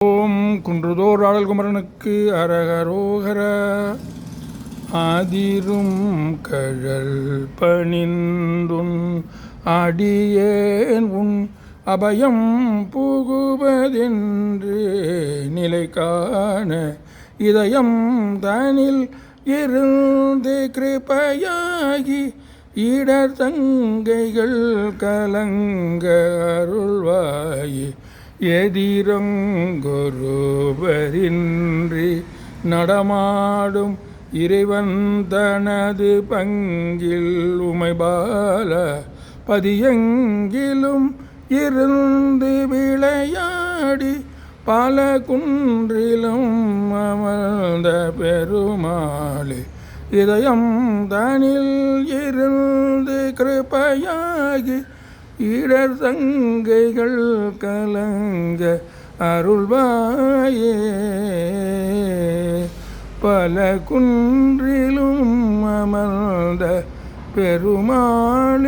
ஓம் குன்றுதோர் ஆடல் குமரனுக்கு அரகரோகர. ஆதிரும் கழல் பணிந்துன் அடியேன் உன் அபயம் புகுவதென்று நிலை காண இதயம் தனில் இருந்து கிருபையாகி இடர் தங்கைகள் கலங்க அருள்வாயே. எதிரங்கொருவரின்றி நடமாடும் இறைவன் தனது பங்கில் உமைபால பதியெங்கிலும் இருந்து விளையாடி பல குன்றிலும் அமர்ந்த பெருமாளே. இதயம் தனில் இருந்து கிருபையாகி இடர் தங்கைகள் கலங்க அருள்வாயே. பல குன்றிலும் அமர்ந்த பெருமாளே.